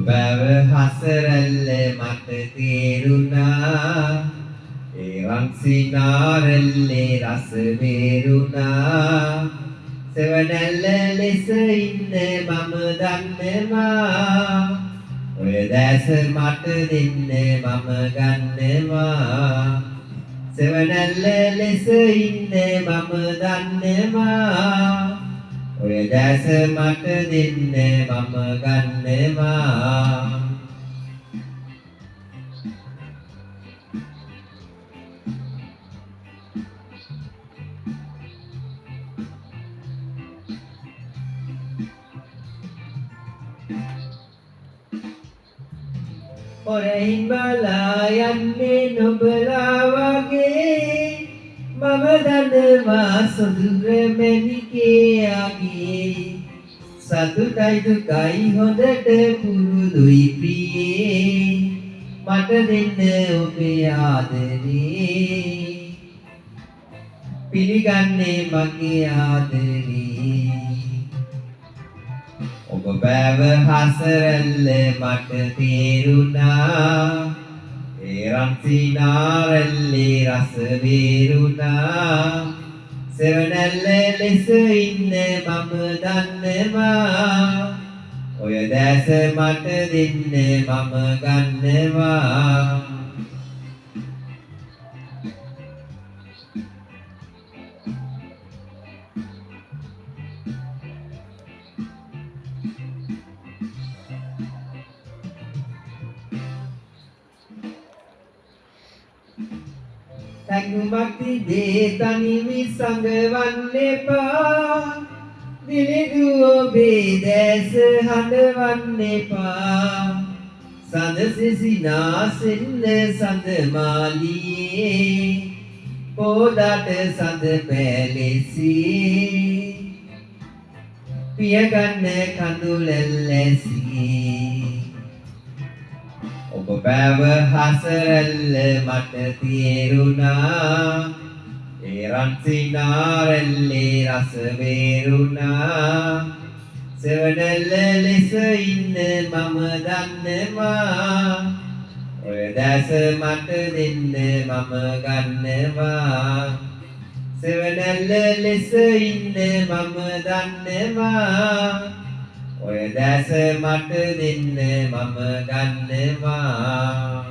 බැව හසරැල්ල මට තේරුණා ඒ රන්සිනාරල්ලේ රස වේරුණා සෙවණැල්ල ලෙස ඉන්න මම දන්නවා ඔය දැස මට දෙන්න මම ගන්නවා සෙවණැල්ල ලෙස ඉන්න මම දන්නවා ඔය දැස මට දෙන්න මම ගන්නවා ඔරෙහින් බලා යන්නේ නොබලා වගේ මම දන්නවා සොඳුර මැණිකේ ආගේ සතුටයි දුකයි හොඳට පුරුදුයි ප්‍රියේ මට දෙන්න ඔබේ ආදරේ පිළිගන්නේ මගේ ආදරේ ඔබ බැව හසරැල්ල මට තේරුණා ඒ රන්සිනාරල්ලේ රස වේරුණා සෙවණැල්ල ලෙස ඉන්න මම දන්නවා ඔය දැස මට දෙන්න මම ගන්නවා තැඟුමක් තිබේ තනිවි සඟවන්න එපා දිලිදු ඔබේ දැස හඬවන්න එපා සඳ සිසිනාසෙන්න සඳ මාලියේ පොඩට සඳ පැලෙසියේ පියගන්න කඳුලැල්ලැසියේ ඔබ බැව හසරැල්ල මට තේරුණා ඒ රන්සිනාරල්ලේ රස වේරුණා සෙවණැල්ල ලෙස ඉන්න මම දන්නවා ඔය දැස මට දෙන්න මම ගන්නවා සෙවණැල්ල ලෙස ඉන්න මම දන්නවා ඔය දැස මට දෙන්න මම ගන්නවා